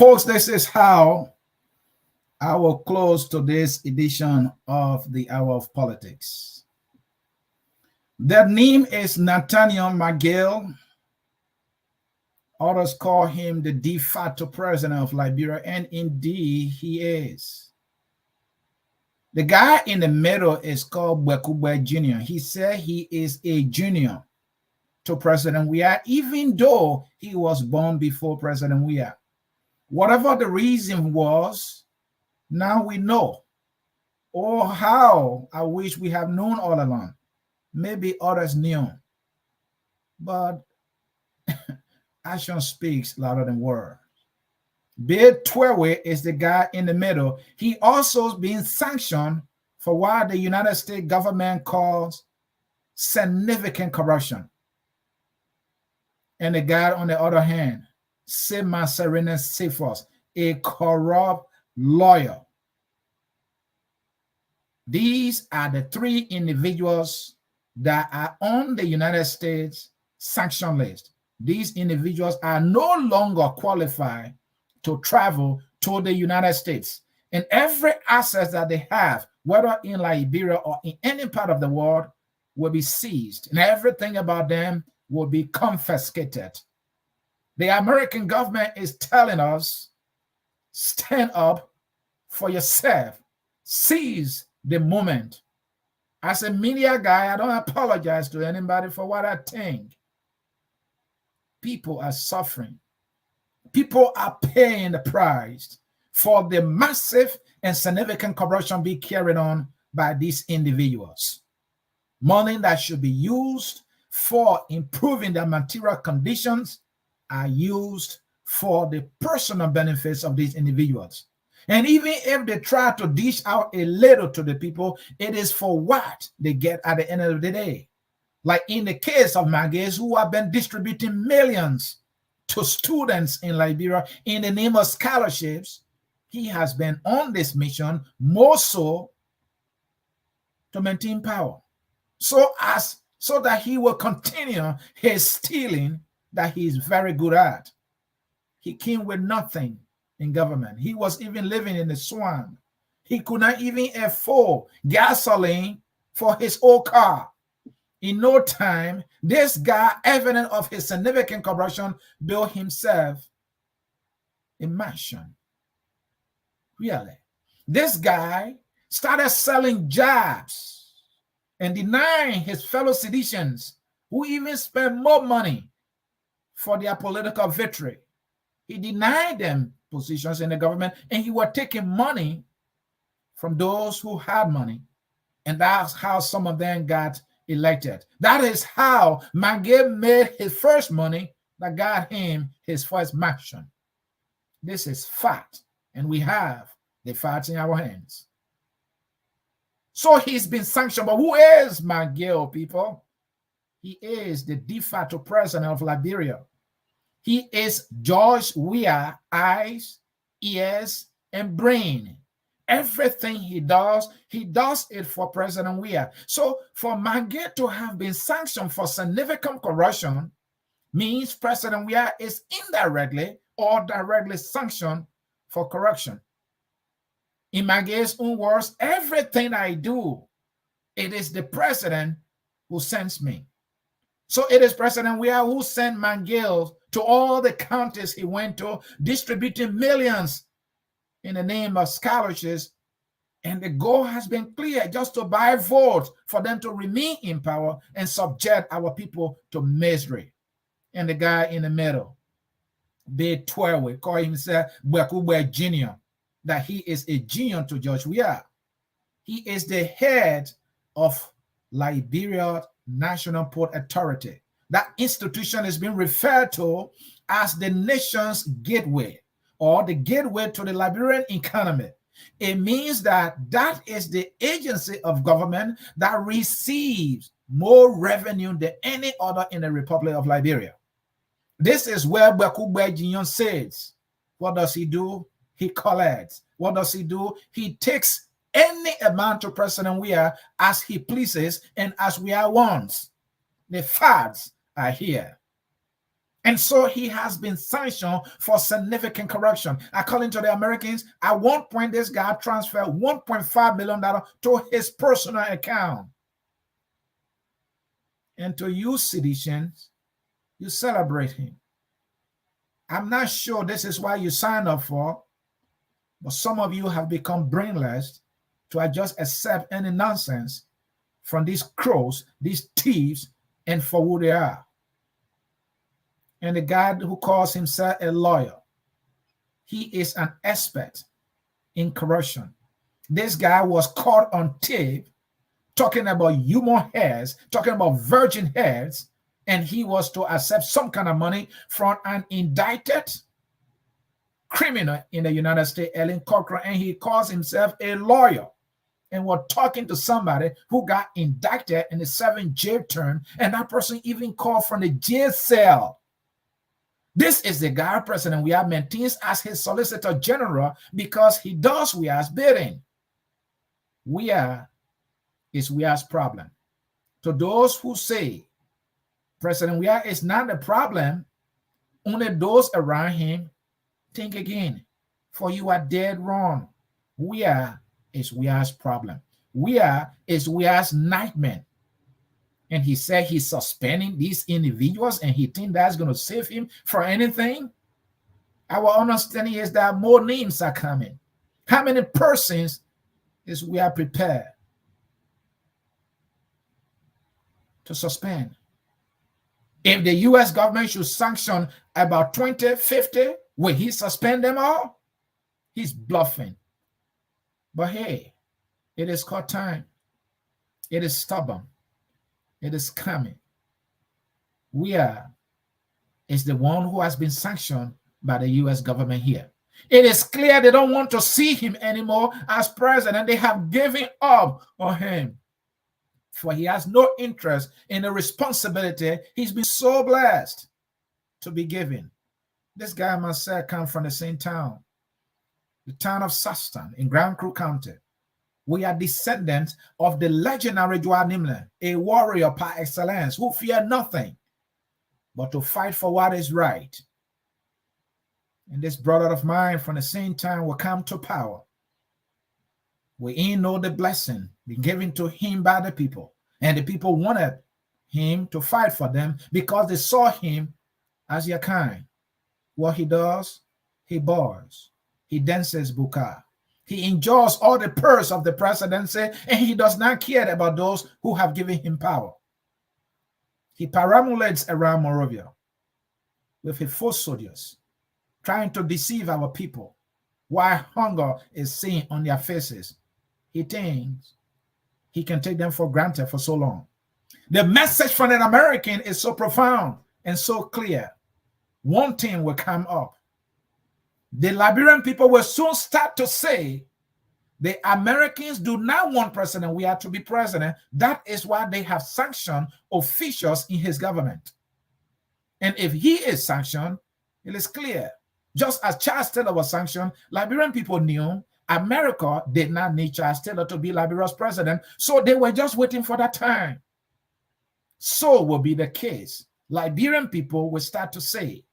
Folks, this is how I will close today's edition of the Hour of Politics. Their name is Nathaniel McGill. Others call him the de facto president of Liberia, and indeed he is. The guy in the middle is called Bekube Jr. He said he is a junior to President Weah, even though he was born before President Weah. Whatever the reason was, now we know. Or how I wish we have known all along. Maybe others knew. But action speaks louder than words. Bill Twewe is the guy in the middle. He also being sanctioned for what the United States government calls significant corruption. And the guy on the other hand, Sema Serena Sefos, a corrupt lawyer. These are the three individuals that are on the United States sanction list. These individuals are no longer qualified to travel to the United States. And every asset that they have, whether in Liberia or in any part of the world, will be seized. And everything about them will be confiscated. The American government is telling us, stand up for yourself. Seize the moment. As a media guy, I don't apologize to anybody for what I think. People are suffering. People are paying the price for the massive and significant corruption being carried on by these individuals. Money that should be used for improving their material conditions are used for the personal benefits of these individuals. And even if they try to dish out a little to the people, it is for what they get at the end of the day. Like in the case of Magis, who have been distributing millions to students in Liberia in the name of scholarships, he has been on this mission more so to maintain power. So that he will continue his stealing that he is very good at. He came with nothing in government. He was even living in the swamp. He could not even afford gasoline for his old car. In no time, this guy, evident of his significant corruption, built himself a mansion. Really. This guy started selling jobs and denying his fellow citizens who even spent more money for their political victory. He denied them positions in the government, and he was taking money from those who had money. And that's how some of them got elected. That is how Mange made his first money that got him his first mansion. This is fact, and we have the facts in our hands. So he's been sanctioned. But who is Mange, people? He is the de facto president of Liberia. He is George Weah eyes, ears, and brain. Everything he does it for President Weah. So for Mange to have been sanctioned for significant corruption means President Weah is indirectly or directly sanctioned for corruption. In Mange's own words, everything I do, it is the president who sends me. So it is President Weah who sent Mange to all the counties he went to, distributing millions in the name of scholarships. And the goal has been clear, just to buy votes for them to remain in power and subject our people to misery. And the guy in the middle, Bill Twewe, call himself Bekube Jr., that he is a junior to George Weah. He is the head of Liberia National Port Authority. That institution is being referred to as the nation's gateway, or the gateway to the Liberian economy. It means that is the agency of government that receives more revenue than any other in the Republic of Liberia. This is where Bekube Jr. says, what does he do? He collects. What does he do? He takes any amount to President Weah as he pleases and as Weah wants. The facts are here. And so he has been sanctioned for significant corruption. According to the Americans, at one point, this guy transferred $1.5 million to his personal account. And to you citizens, you celebrate him. I'm not sure this is why you signed up for, but some of you have become brainless to just accept any nonsense from these crows, these thieves, and for who they are. And the guy who calls himself a lawyer, he is an expert in corruption. This guy was caught on tape talking about human hairs, talking about virgin hairs, and he was to accept some kind of money from an indicted criminal in the United States, Ellen Cochran, and he calls himself a lawyer. And we're talking to somebody who got indicted in the 7 jail term, and that person even called from the jail cell. This is the guy president we have maintains as his solicitor general because he does Weah's bidding. Weah is Weah's problem. To those who say President Weah is not the problem, only those around him, think again, for you are dead wrong. Weah is Weah's problem. Weah is Weah's nightmare. And he said he's suspending these individuals and he thinks that's going to save him for anything. Our understanding is that more names are coming. How many persons is Weah prepared to suspend? If the U.S. government should sanction about 20, 50, will he suspend them all? He's bluffing. But hey, it is called time. It is stubborn. It is coming. Weah is the one who has been sanctioned by the U.S. government here. It is clear they don't want to see him anymore as president. They have given up on him. For he has no interest in the responsibility he's been so blessed to be given. This guy must say come from the same town, the town of Sastan in Grand Crew County. We are descendants of the legendary Joa Nimle, a warrior par excellence who feared nothing but to fight for what is right. And this brother of mine from the same time will come to power. We know the blessing been given to him by the people. And the people wanted him to fight for them because they saw him as their kind. What he does, he bows. He dances buka. He enjoys all the perks of the presidency, and he does not care about those who have given him power. He perambulates around Morovia with his foot soldiers, trying to deceive our people, while hunger is seen on their faces. He thinks he can take them for granted for so long. The message from an American is so profound and so clear. One thing will come up. The Liberian people will soon start to say the Americans do not want President Weah to be president. That is why they have sanctioned officials in his government. And if he is sanctioned, it is clear. Just as Charles Taylor was sanctioned, Liberian people knew America did not need Charles Taylor to be Liberia's president, so they were just waiting for that time. So will be the case. Liberian people will start to say,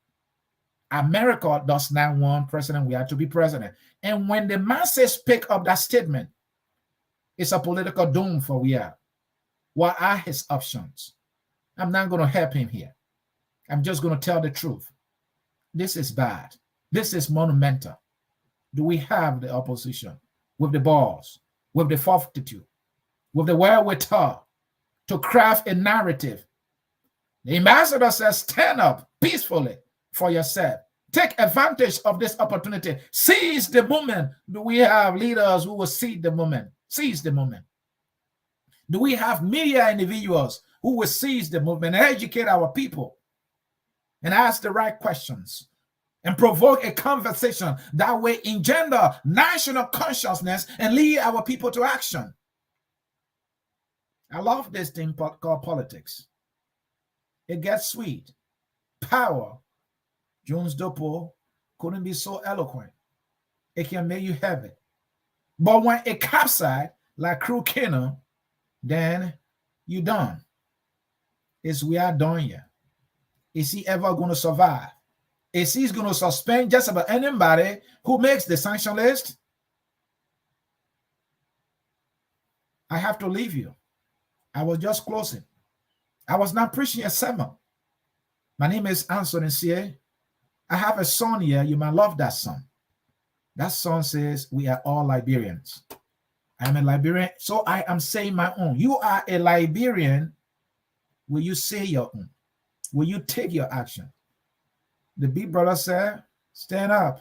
America does not want President Weah to be president. And when the masses pick up that statement, it's a political doom for Weah. What are his options? I'm not going to help him here. I'm just going to tell the truth. This is bad. This is monumental. Do we have the opposition with the balls, with the fortitude, with the wherewithal to craft a narrative? The ambassador says, stand up peacefully for yourself. Take advantage of this opportunity. Seize the moment. Do we have leaders who will seize the moment? Seize the moment. Do we have media individuals who will seize the movement and educate our people and ask the right questions and provoke a conversation that will engender national consciousness and lead our people to action? I love this thing called politics. It gets sweet. Power. Jones Dopo couldn't be so eloquent. It can make you heavy. But when it capsizes like Crew Kino, then you done. It's we are done here. Is he ever going to survive? Is he going to suspend just about anybody who makes the sanction list? I have to leave you. I was just closing. I was not preaching a sermon. My name is Ansony Sieh. I have a son here. You might love that son. That son says, we are all Liberians. I am a Liberian, so I am saying my own. You are a Liberian. Will you say your own? Will you take your action? The big brother said, stand up.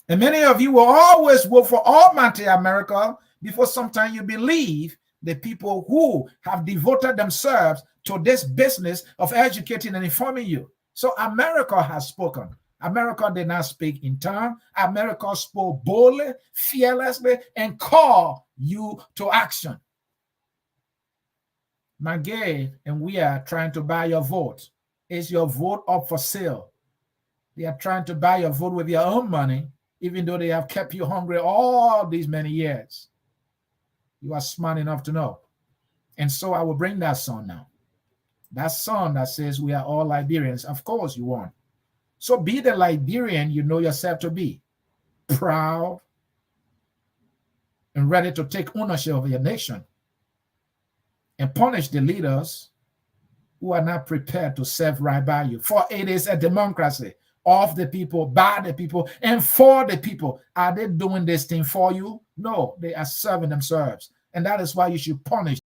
And many of you will always vote for Almighty America before sometime you believe the people who have devoted themselves to this business of educating and informing you. So America has spoken. America did not speak in tongue. America spoke boldly, fearlessly, and called you to action. Magay and we are trying to buy your vote. Is your vote up for sale? They are trying to buy your vote with your own money, even though they have kept you hungry all these many years. You are smart enough to know. And so I will bring that song now. That song that says we are all Liberians. Of course you want. So be the Liberian you know yourself to be. Proud and ready to take ownership of your nation and punish the leaders who are not prepared to serve right by you. For it is a democracy of the people, by the people, and for the people. Are they doing this thing for you? No, they are serving themselves. And that is why you should punish